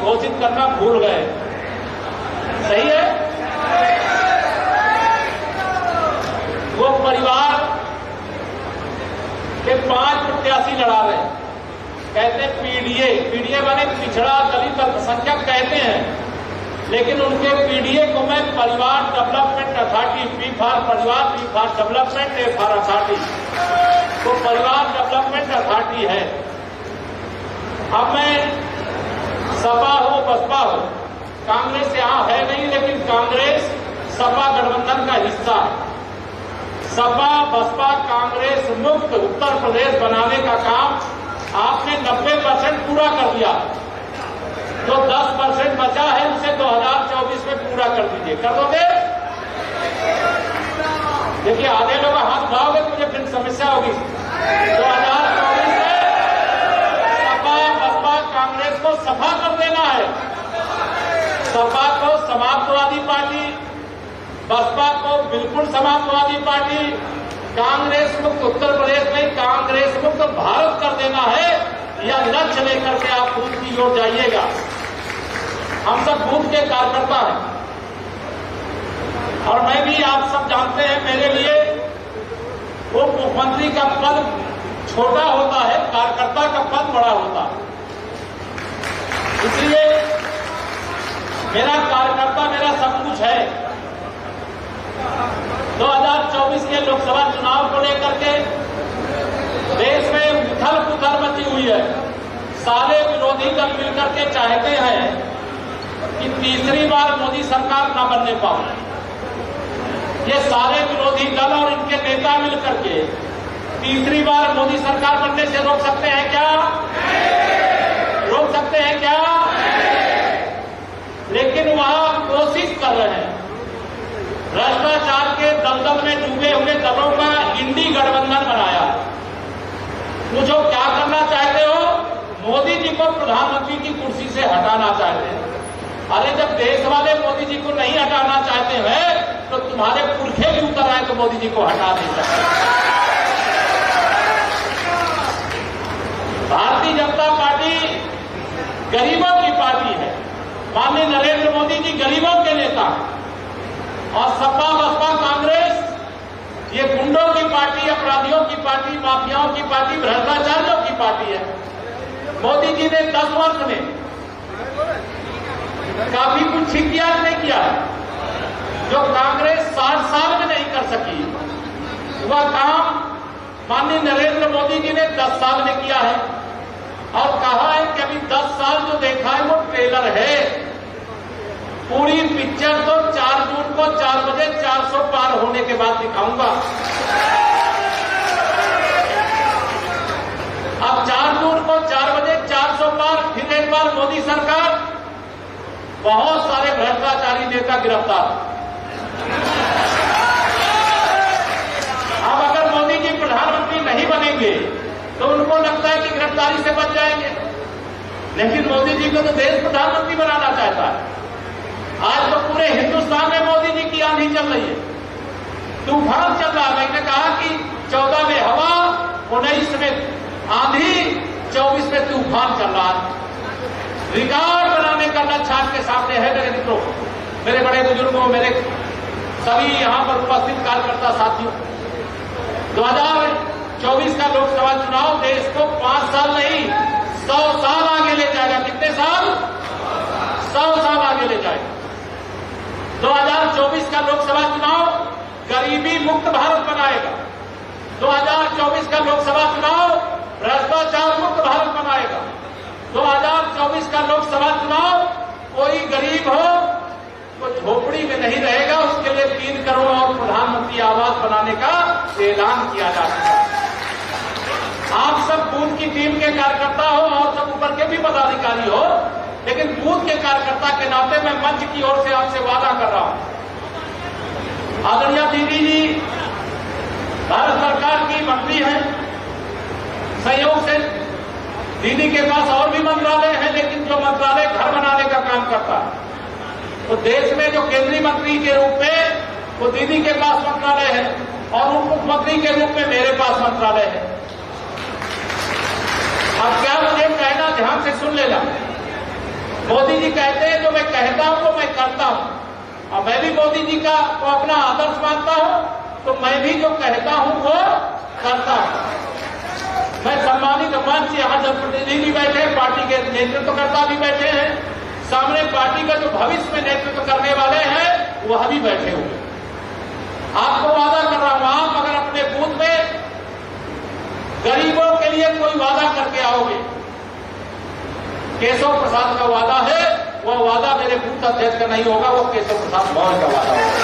घोषित करना भूल गए। सही है? वो परिवार के 5 प्रत्याशी लड़ा रहे हैं, कहते हैं पीडीए माने पिछड़ा दलित अल्पसंख्यक कहते हैं, लेकिन उनके पीडीए को मैं परिवार डेवलपमेंट अथॉरिटी, पी फॉर परिवार, P for development, A for authority, तो परिवार डेवलपमेंट अथॉरिटी है। अब मैं सपा हो बसपा हो, कांग्रेस यहां है नहीं, लेकिन कांग्रेस सपा गठबंधन का हिस्सा है। सपा बसपा कांग्रेस मुक्त उत्तर प्रदेश बनाने का काम आपने 90% पूरा कर दिया। जो 10% बचा है उसे 2024 में पूरा कर दीजिए। कर दोगे? देखिए आधे लोग हाथ उठाओगे तो मुझे फिर समस्या होगी। 2024 में सपा बसपा कांग्रेस को सफा कर देना है। सपा को समाप्तवादी पार्टी, बसपा को बिल्कुल समाप्तवादी पार्टी, कांग्रेस मुक्त उत्तर प्रदेश में कांग्रेस मुक्त भारत कर देना है। या लक्ष्य लेकर के आप बूथ की ओर जाइएगा। हम सब बूथ के कार्यकर्ता हैं और मैं भी, आप सब जानते हैं, मेरे लिए वो मुख्यमंत्री का पद छोटा होता है, कार्यकर्ता का पद बड़ा होता है। इसलिए मेरा कार्यकर्ता मेरा सब कुछ है। 2024 के लोकसभा चुनाव को लेकर के देश में उथल पुथल मची हुई है। सारे विरोधी दल मिलकर के चाहते हैं कि तीसरी बार मोदी सरकार न बनने पाए। ये सारे विरोधी दल और इनके नेता मिलकर के तीसरी बार मोदी सरकार बनने से रोक सकते हैं क्या? रोक सकते हैं क्या? लेकिन वहां कोशिश कर रहे हैं। भ्रष्टाचार के दलदल में डूबे हुए दलों का इंडी गठबंधन बनाया। पूछो क्या करना चाहते हो? मोदी जी को प्रधानमंत्री की कुर्सी से हटाना चाहते हैं। अरे जब देश वाले मोदी जी को नहीं हटाना चाहते हैं तो तुम्हारे पुरखे भी उतर आए तो मोदी जी को हटा नहीं सकते। भारतीय जनता पार्टी गरीबों की पार्टी है। माननीय नरेंद्र मोदी जी गरीबों के नेता हैं और सपा बसपा कांग्रेस ये गुंडों की पार्टी, अपराधियों की पार्टी, माफियाओं की पार्टी, भ्रष्टाचारियों की पार्टी है। मोदी जी ने 10 वर्ष में काफी कुछ ठीक किया नहीं किया, जो कांग्रेस 60 साल में नहीं कर सकी वह काम माननीय नरेंद्र मोदी जी ने 10 साल में किया है। और कहा है कि अभी 10 साल जो देखा है वो ट्रेलर है, पूरी पिक्चर तो 4 जून को 4 बजे 400 पार होने के बाद दिखाऊंगा। अब 4 जून को 4 बजे 400 पार, फिर एक बार मोदी सरकार, बहुत सारे भ्रष्टाचारी नेता गिरफ्तार। अब अगर मोदी जी प्रधानमंत्री नहीं बनेंगे तो उनको लगता है कि गिरफ्तारी से बच जाएंगे, लेकिन मोदी जी को तो देश प्रधानमंत्री बनाना चाहता है। आज तो पूरे हिंदुस्तान में मोदी जी की आंधी चल रही है, तूफान चल रहा है। मैंने कहा कि 14 में हवा, 19 में आंधी, 24 में तूफान चल रहा है। रिकॉर्ड बनाने का लक्ष्य आपके सामने है मेरे मित्रों, मेरे बड़े बुजुर्गों, मेरे सभी यहां पर उपस्थित कार्यकर्ता साथियों। 2024 का लोकसभा चुनाव देश को 5 साल नहीं 100 साल आगे ले जाएगा। कितने साल? 100 साल आगे ले जाएगा। 2024 का लोकसभा चुनाव गरीबी मुक्त भारत बनाएगा। 2024 का लोकसभा चुनाव भ्रष्टाचार मुक्त भारत बनाएगा। 2024 का लोकसभा चुनाव कोई गरीब हो तो झोपड़ी में नहीं रहेगा, उसके लिए 3 करोड़ और प्रधानमंत्री आवास बनाने का ऐलान किया जा चुका है। आप सब बूथ की टीम के कार्यकर्ता हो और सब ऊपर के भी पदाधिकारी हो, लेकिन बूथ के कार्यकर्ता के नाते मैं मंच की ओर से आपसे वादा कर रहा हूं। आदरणीय दीदी जी भारत सरकार की मंत्री हैं, संयोग से दीदी के पास और भी मंत्रालय है, लेकिन जो मंत्रालय घर बनाने का काम करता है, तो देश में जो केंद्रीय मंत्री के रूप में वो दीदी के पास मंत्रालय है और उप मुख्यमंत्री के रूप में मेरे पास मंत्रालय है। अब क्या मुझे कहना, ध्यान से सुन लेना, मोदी जी कहते हैं जो मैं कहता हूं वो मैं करता हूं, और मैं भी मोदी जी का को अपना आदर्श मानता हूं, तो मैं भी जो कहता हूं वो करता हूं। मैं सम्मानित मंच यहां जनप्रतिनिधि भी बैठे हैं, पार्टी के नेतृत्वकर्ता भी बैठे हैं, सामने पार्टी का जो भविष्य में नेतृत्व करने वाले हैं वह भी बैठे हुए। आपको वादा कर रहा हूं, आप अगर अपने बूथ में गरीबों के लिए कोई वादा करके आओगे, केशव प्रसाद का वादा है, वह वादा मेरे बूथ अध्यक्ष का नहीं होगा, वो केशव प्रसाद मौर्य का वादा होगा।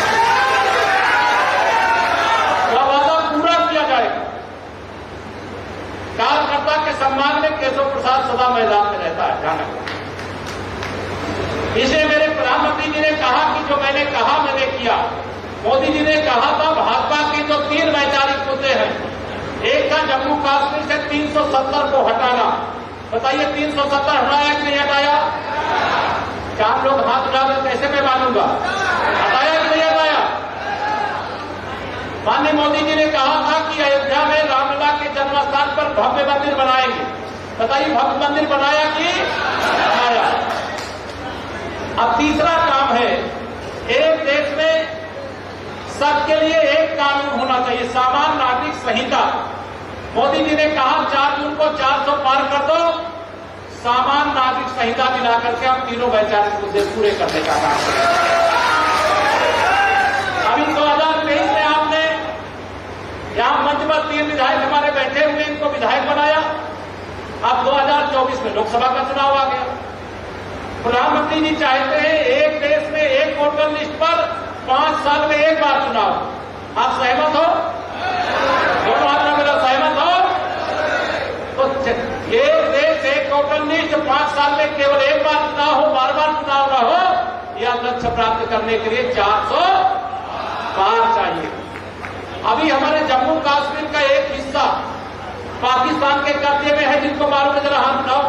वह वादा पूरा किया जाएगा। कार्यकर्ता के सम्मान में केशव प्रसाद सदा मैदान में रहता है, जाना। इसलिए मेरे प्रधानमंत्री जी ने कहा कि जो मैंने कहा मैंने किया। मोदी जी ने कहा था भाजपा के जो 3 वैचारिक मुद्दे हैं, एक था जम्मू कश्मीर से 370 को हटाना। बताइए 370 हटाया कि नहीं हटाया? 4 लोग हाथ उठा कर कैसे मैं मानूंगा? हटाया कि नहीं हटाया? माननीय मोदी जी ने कहा था कि अयोध्या में रामलला के जन्मस्थान पर भव्य मंदिर बनाएंगे। बताइए भव्य मंदिर बनाया कि बनाया? अब तीसरा काम है, एक देश में सबके लिए एक कानून होना चाहिए, सामान्य नागरिक संहिता। मोदी जी ने कहा 4 जून को 400 पार कर दो, सामान्य नागरिक संहिता मिला करके हम तीनों वैचारिक मुद्दे पूरे करने का काम करें। अभी 2023 में आपने यहां मंच पर 3 विधायक हमारे बैठे हुए, इनको विधायक बनाया। अब 2024 में लोकसभा का चुनाव आ गया। प्रधानमंत्री जी चाहते हैं एक देश में एक वोटर लिस्ट पर 5 साल में एक बार चुनाव। आप सहमत हो? दोनों हाथ में मेरा सहमत हो? तो एक देश एक वोटर लिस्ट 5 साल में केवल एक बार चुनाव हो, बार बार चुनाव न हो, यह लक्ष्य प्राप्त करने के लिए 400 पार चाहिए। अभी हमारे जम्मू कश्मीर का एक हिस्सा पाकिस्तान के कब्जे में है, जिनको मालूम है जरा हाथ उठाओ।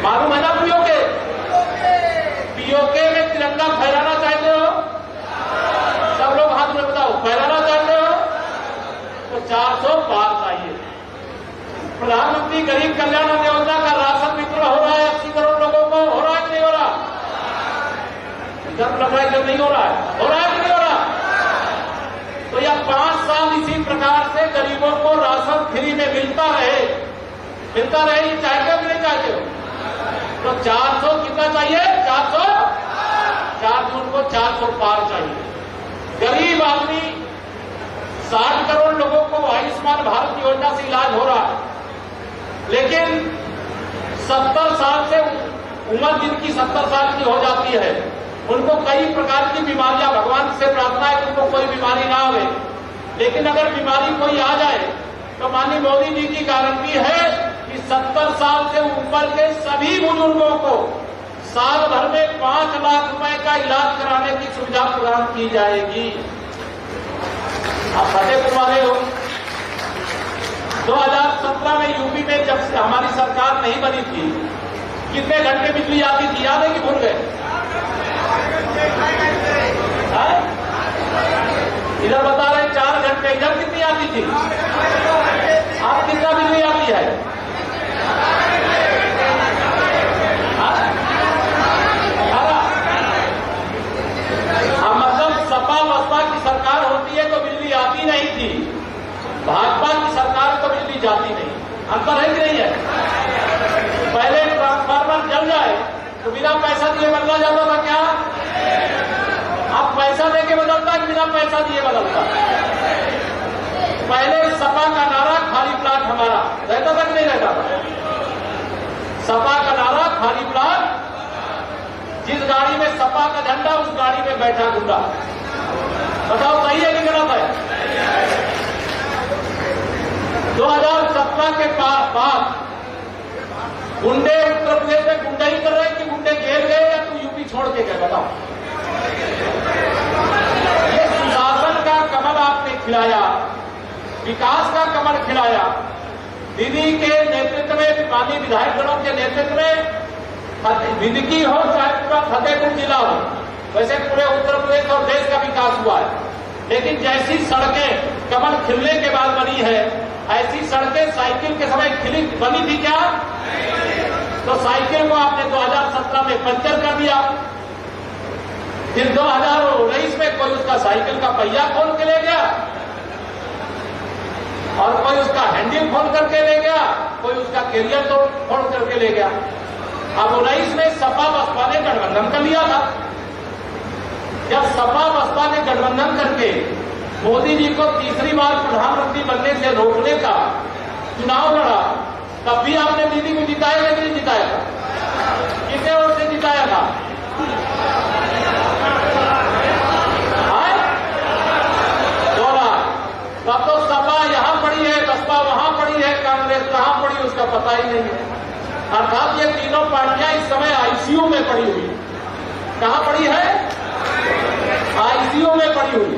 मालूम है ना? पीओके में तिरंगा फहराना चाहते हो? सब लोग हाथ में बताओ, फहराना चाहते हो? तो 400 पार चाहिए। प्रधानमंत्री गरीब कल्याण योजना का राशन वितरण हो रहा है 80 करोड़ लोगों को, हो रहा है कि नहीं हो रहा? जब लग रहा है कि नहीं हो रहा है, हो रहा है कि नहीं हो रहा? तो यह 5 साल इसी प्रकार से गरीबों को राशन फ्री में मिलता रहे, चाहते हो कि नहीं चाहते हो? तो 400 कितना चाहिए? 400। 4 जून को 400 पार चाहिए। गरीब आदमी 60 करोड़ लोगों को आयुष्मान भारत योजना से इलाज हो रहा है, लेकिन 70 साल से उम्र जिनकी 70 साल की हो जाती है, उनको कई प्रकार की बीमारियां, भगवान से प्रार्थना है कि उनको कोई बीमारी ना आवे, लेकिन अगर बीमारी कोई आ जाए तो माननीय मोदी जी की गारंटी है कि 70 साल से ऊपर के सभी बुजुर्गों को साल भर में 5 लाख रुपए का इलाज कराने की सुविधा प्रदान की जाएगी। आप फतेहपुर वाले हो, 2017 में यूपी में जब से हमारी सरकार नहीं बनी थी, कितने घंटे बिजली आती थी, याद है कि भूल गए? इधर बता रहे 4 घंटे, इधर कितनी आती थी? आप कितना बिजली आती है? मतलब सपा बसपा की सरकार होती है तो बिजली आती नहीं थी, भाजपा की सरकार तो बिजली जाती नहीं। अंतर है कि नहीं है? पहले ट्रांसफार्मर जल जाए तो बिना पैसा दिए बदला जाता था क्या? अब पैसा देके बदलता है कि बिना पैसा दिए बदलता? पहले सपा का नारा खाली प्लाट हमारा रहता था कि नहीं रहता था? सपा का नारा खाली प्लाट, जिस गाड़ी में सपा का झंडा उस गाड़ी में बैठा गुंडा। बताओ सही है कि गलत है? 2017 के बाद गुंडे उत्तर प्रदेश में गुंडाई कर रहे हैं कि गुंडे घेर गए या तू यूपी छोड़ के गए? बताओ। ये सुशासन का कमल आपने खिलाया, विकास का कमल खिलाया। दीदी के नेतृत्व में, माननीय विधायकगणों के नेतृत्व में, विदकी हो चाहे पूरा फतेहपुर जिला हो, वैसे पूरे उत्तर प्रदेश और देश का विकास हुआ है। लेकिन जैसी सड़कें कमल खिलने के बाद बनी है, ऐसी सड़कें साइकिल के समय बनी थी क्या? तो साइकिल को आपने 2017 में पंचर कर दिया, फिर 2019 में कोई उसका साइकिल का पहिया खोल के ले गया और कोई उसका हैंडल खोल करके ले गया, कोई उसका कैरियर तो खोल करके ले गया। अब 19 में सपा बसपा ने गठबंधन कर लिया था। जब सपा बसपा ने गठबंधन करके मोदी जी को तीसरी बार प्रधानमंत्री बनने से रोकने का चुनाव लड़ा, तब भी आपने दीदी को जिताया या नहीं जिताया था? कितने वोट से जिताया था? तब तो सपा यहां पड़ी है, बसपा वहां पड़ी है, कांग्रेस कहां पड़ी उसका पता ही नहीं है। अर्थात ये तीनों पार्टियां इस समय आईसीयू में पड़ी हुई। कहां पड़ी है? आईसीयू में पड़ी हुई।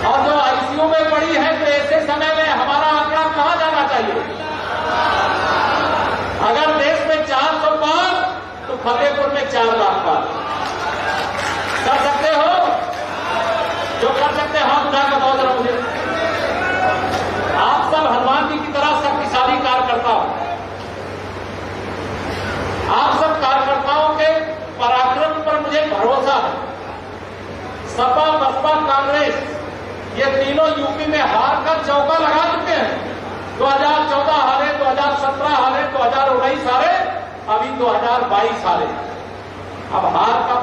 और जो आईसीयू में पड़ी है तो ऐसे समय में हमारा आंकड़ा कहां जाना चाहिए? अगर देश में 400 पार तो फतेहपुर में 4 लाख पार कर सकते हो? जो कर सकते हैं हाथ उठा कर बताओ जरा मुझे। आप सब हनुमान जी की तरह शक्तिशाली कार्यकर्ता हो। आप सब कार्यकर्ताओं के पराक्रम पर मुझे भरोसा है। सपा बसपा कांग्रेस ये तीनों यूपी में हार का चौका लगा चुके हैं। 2014 हारे, 2017 हारे, 2019 हारे, अभी 2022 हारे। अब हार का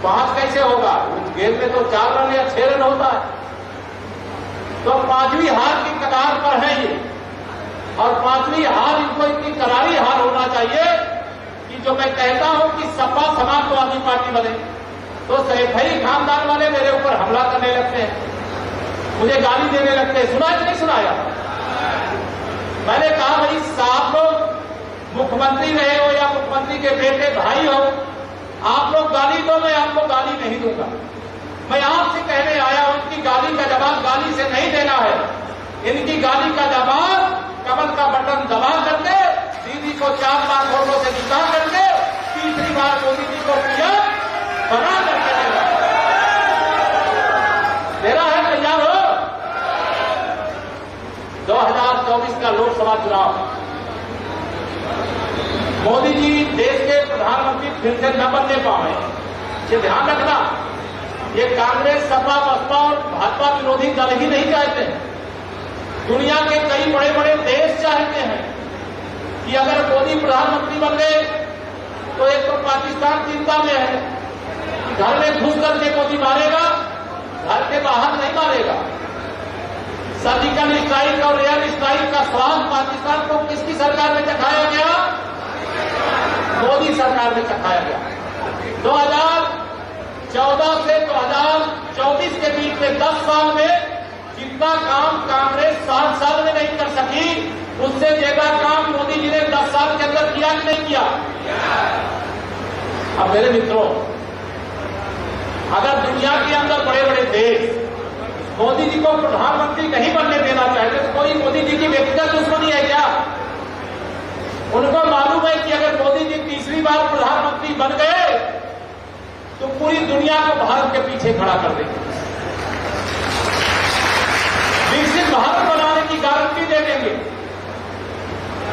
5 कैसे होगा? उस गेम में तो 4 रन या 6 रन होता है। तो 5वीं हार की कगार पर है ये, और 5वीं हार इनको इतनी करारी हार होना चाहिए कि जो मैं कहता हूं कि सपा समाजवादी पार्टी बने तो सैफई खानदान वाले मेरे ऊपर हमला करने लगते हैं, मुझे गाली देने लगते हैं। सुना कि नहीं सुनाया? मैंने कहा भाई साहब लोग मुख्यमंत्री रहे हो या मुख्यमंत्री के बेटे भाई हो, आप लोग गाली दो, मैं आपको गाली नहीं दूंगा। मैं आपसे कहने आया हूं कि गाली का जवाब गाली से नहीं देना है। इनकी गाली का जवाब कमल का बटन दबा करके दीदी को 4 लाख वोटों से जिता करके तीसरी बार मोदी जी को पीएम बना करके तेरा है। तैयार हो? 2024 का लोकसभा चुनाव, मोदी जी देश के प्रधानमंत्री फिर से न बनने पाए, ये ध्यान रखना। ये कांग्रेस सपा बसपा और भाजपा विरोधी दल ही नहीं चाहते हैं, दुनिया के कई बड़े बड़े देश चाहते हैं कि अगर मोदी प्रधानमंत्री बन गए तो एक तो पाकिस्तान चिंता में है कि घर में घुस करके मोदी मारेगा, घर के बाहर नहीं मारेगा। सर्जिकल स्ट्राइक और एयर स्ट्राइक का स्वाद पाकिस्तान को किसकी सरकार में चखाया गया? मोदी सरकार में चखाया गया। 2014 से 2024 के बीच में 10 साल में जितना काम कांग्रेस 7 साल में नहीं कर सकी, उससे ज्यादा काम मोदी जी ने 10 साल के अंदर किया कि नहीं किया? अब मेरे मित्रों, अगर दुनिया के अंदर बड़े बड़े देश मोदी जी को प्रधानमंत्री नहीं बनने देना चाहते तो कोई मोदी जी की व्यक्तिगत दुश्मनी है क्या? उनको मालूम है कि अगर मोदी जी तीसरी बार प्रधानमंत्री बन गए तो पूरी दुनिया को भारत के पीछे खड़ा कर देंगे, विकसित भारत बनाने की गारंटी दे देंगे।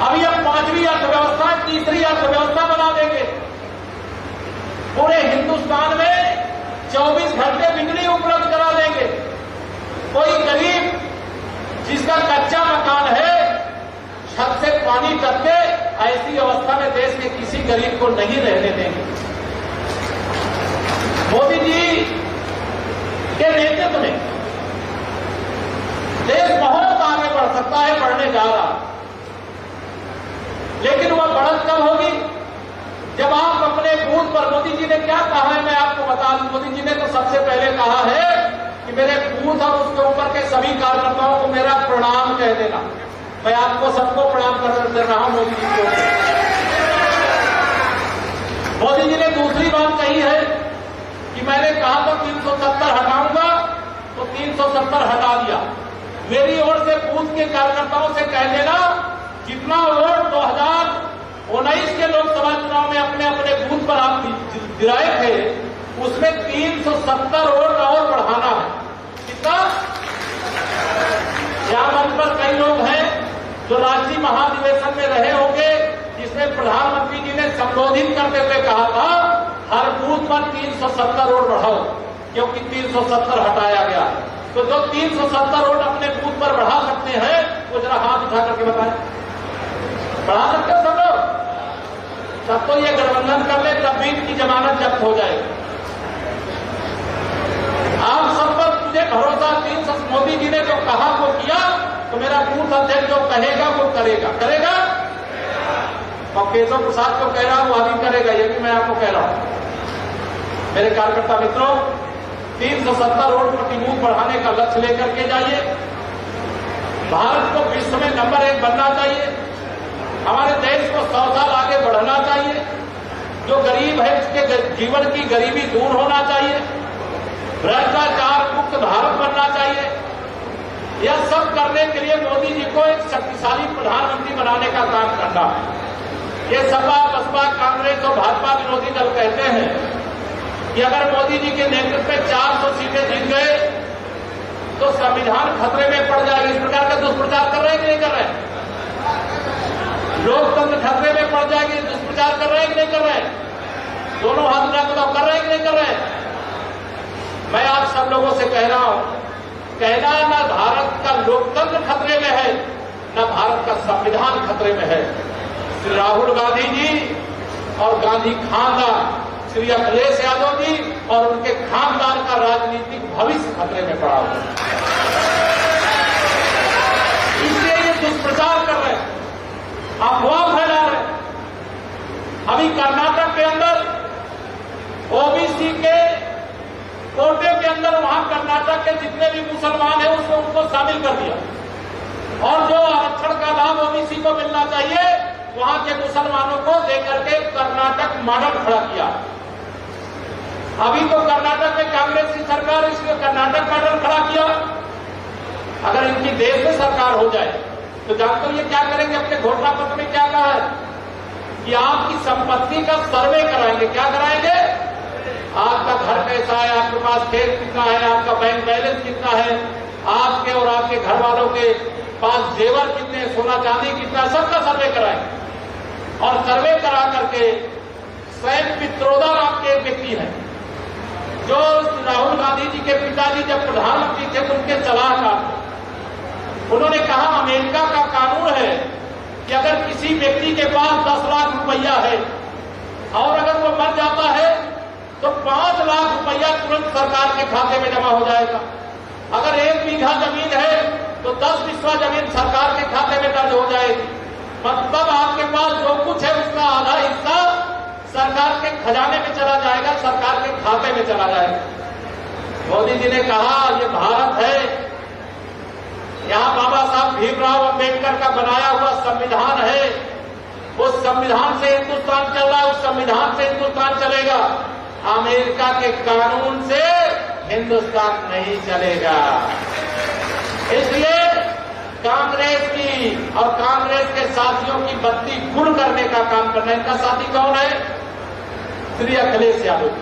अभी अब 5वीं अर्थव्यवस्था तीसरी अर्थव्यवस्था बना देंगे। पूरे हिंदुस्तान में 24 घंटे बिजली उपलब्ध करा देंगे। कोई गरीब जिसका कच्चा मकान है, छत से पानी टपके, ऐसी अवस्था में देश के किसी गरीब को नहीं रहने देंगे। मोदी जी के नेतृत्व में देश बहुत आगे बढ़ सकता है, बढ़ने जा रहा। लेकिन वह बढ़त कब होगी? जब आप अपने बूथ पर, मोदी जी ने क्या कहा है मैं आपको बता दूं। मोदी जी ने तो सबसे पहले कहा है कि मेरे बूथ और उसके ऊपर के सभी कार्यकर्ताओं को मेरा प्रणाम कह देना। मैं आपको सबको प्रणाम कर रहा हूं मोदी जी को। मोदी जी ने दूसरी बात कही है कि मैंने कहा था 370 हटाऊंगा तो 370 हटा दिया। मेरी ओर से बूथ के कार्यकर्ताओं से कह देना जितना वोट 2019 के लोकसभा चुनाव में अपने अपने बूथ पर आप गिराए थे उसमें 370 वोट और बढ़ाना है। कितना? यहाँ मंच पर कई लोग हैं जो राष्ट्रीय महाधिवेशन में रहे होंगे, जिसमें प्रधानमंत्री जी ने संबोधित करते हुए कहा था हर बूथ पर 370 वोट बढ़ाओ, क्योंकि 370 हटाया गया। तो जो 370 वोट अपने बूथ पर बढ़ा सकते हैं वो जरा हाथ उठा करके बताएं, बढ़ा सकते हो सब लोग? सब तो ये गठबंधन कर ले तब भी इनकी जमानत जब्त हो जाएगी। आप सब पर मुझे भरोसा, मोदी जी ने जो कहा वो किया, तो मेरा बूथ अध्यक्ष जो कहेगा वो करेगा, करेगा। और केशव प्रसाद जो कह रहा है वो अभी करेगा, ये भी मैं आपको कह रहा हूं। मेरे कार्यकर्ता मित्रों, 370 वोट प्रति बूथ बढ़ाने का लक्ष्य लेकर के जाइए। भारत को विश्व में नंबर 1 बनना चाहिए। हमारे देश को 100 साल आगे बढ़ना चाहिए। जो गरीब है उसके जीवन की गरीबी दूर होना चाहिए। भ्रष्टाचार मुक्त भारत बनना चाहिए। यह सब करने के लिए मोदी जी को एक शक्तिशाली प्रधानमंत्री बनाने का काम करना है। ये सपा, बसपा, कांग्रेस और भाजपा विरोधी दल कहते हैं कि अगर मोदी जी के नेतृत्व में 400 सीटें जीत गए तो संविधान खतरे में पड़ जाएगा। इस प्रकार का दुष्प्रचार कर रहे हैं कि नहीं कर रहे हैं? लोकतंत्र खतरे में पड़ जाएगी, दुष्प्रचार कर रहे हैं कि नहीं कर रहे हैं? दोनों हाथ उठा कर कर रहे हैं कि नहीं कर रहे हैं? मैं आप सब लोगों से कह रहा हूं, कहना न भारत का लोकतंत्र खतरे में है, न भारत का संविधान खतरे में है। श्री राहुल गांधी जी और गांधी खानदान, श्री अखिलेश यादव जी और उनके खानदान का राजनीतिक भविष्य खतरे में पड़ा हुआ है। इसलिए ये दुष्प्रचार कर रहे हैं, अफवाह फैला रहे हैं। अभी कर्नाटक के अंदर ओबीसी के कोटे के अंदर वहां कर्नाटक के जितने भी मुसलमान हैं उसको उनको शामिल कर दिया और जो आरक्षण का लाभ ओबीसी को मिलना चाहिए वहां के मुसलमानों को देकर के कर्नाटक मॉडल खड़ा किया। अभी तो कर्नाटक में कांग्रेस की सरकार, इसलिए कर्नाटक मॉडल खड़ा किया। अगर इनकी देश में सरकार हो जाए तो जानते हो ये क्या करेंगे? अपने घोषणा पत्र में क्या कहा है कि आपकी संपत्ति का सर्वे कराएंगे। क्या कराएंगे? आपका घर कैसा है, आपके पास खेत कितना है, आपका बैंक बैलेंस कितना है, आपके और आपके घर वालों के पास जेवर कितने, सोना चांदी कितना, सबका सर्वे कराएंगे। और सर्वे करा करके स्वयं पित्रोदा नाम के एक व्यक्ति हैं जो राहुल गांधी जी के पिताजी जब प्रधानमंत्री थे तो उनके सलाहकार थे। उन्होंने कहा अमेरिका का कानून है कि अगर किसी व्यक्ति के पास 10 लाख रुपया है और अगर वो मर जाता है तो 5 लाख रुपया तुरंत सरकार के खाते में जमा हो जाएगा। अगर 1 बीघा जमीन है तो 10 बिस्वा जमीन सरकार के खाते में दर्ज हो जाएगी। मतलब आपके पास जो कुछ है उसका आधा हिस्सा सरकार के खजाने में चला जाएगा, सरकार के खाते में चला जाएगा। मोदी जी ने कहा ये भारत है, यहां बाबा साहब भीमराव अंबेडकर का बनाया हुआ संविधान है। उस संविधान से हिंदुस्तान चल रहा है, उस संविधान से हिंदुस्तान चलेगा। अमेरिका के कानून से हिंदुस्तान नहीं चलेगा। इसलिए कांग्रेस की और कांग्रेस के साथियों की बत्ती गुल करने का काम करना है। इनका साथी कौन है? श्री अखिलेश यादव,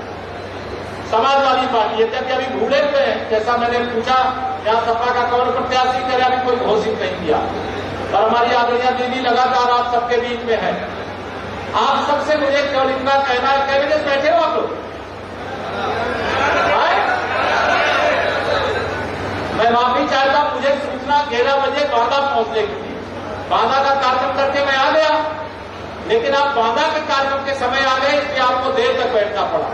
समाजवादी पार्टी। यद्यपि अभी भूले हुए हैं, जैसा मैंने पूछा यहाँ सपा का कौन प्रत्याशी करे, अभी कोई घोषित नहीं किया। और हमारी आदरणीय दीदी लगातार आप सबके बीच में है। आप सबसे मुझे केवल इतना कहना है, कै बजे से बैठे हो आप लोग? मैं माफी चाहता हूं, मुझे सूचना 11 बजे बांदा पहुंचने की थी। बांदा का कार्यक्रम करके मैं आ गया, लेकिन आप बांदा के कार्यक्रम के समय आ गए, इसलिए आपको देर तक बैठना पड़ा।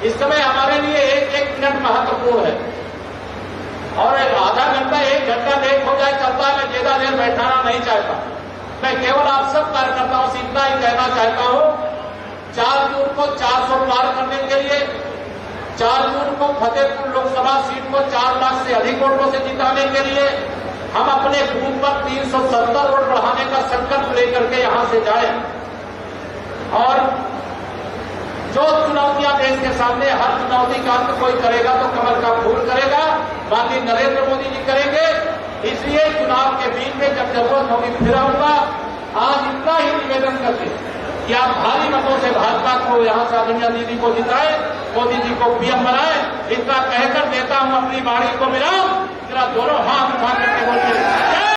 इस समय हमारे लिए एक मिनट महत्वपूर्ण है और आधा घंटा 1 घंटा लेट हो जाए चलता है। मैं ज्यादा देर बैठाना नहीं चाहता। मैं केवल आप सब कार्यकर्ताओं से इतना ही कहना चाहता हूं, 4 जून को 400 पार करने के लिए, 4 जून को फतेहपुर लोकसभा सीट को 4 लाख से अधिक वोटों से जिताने के लिए हम अपने बूथ पर 370 वोट बढ़ाने का संकल्प लेकर के यहां से जाएं। और जो चुनौतियां देश के सामने, हर चुनौती का अंत कोई करेगा तो कमल का फूल करेगा, बाकी नरेंद्र मोदी जी करेंगे। इसलिए चुनाव के बीच में जब जरूरत होगी फिर आऊंगा। आज इतना ही निवेदन करके कि आप भारी मतों से भाजपा को यहां से आदरणीय दीदी को जिताएं, मोदी जी को पीएम बनाएं। इतना कहकर देता हूं अपनी बाड़ी को मिलाऊं, जरा दोनों हाथ उठा करके बोलिए।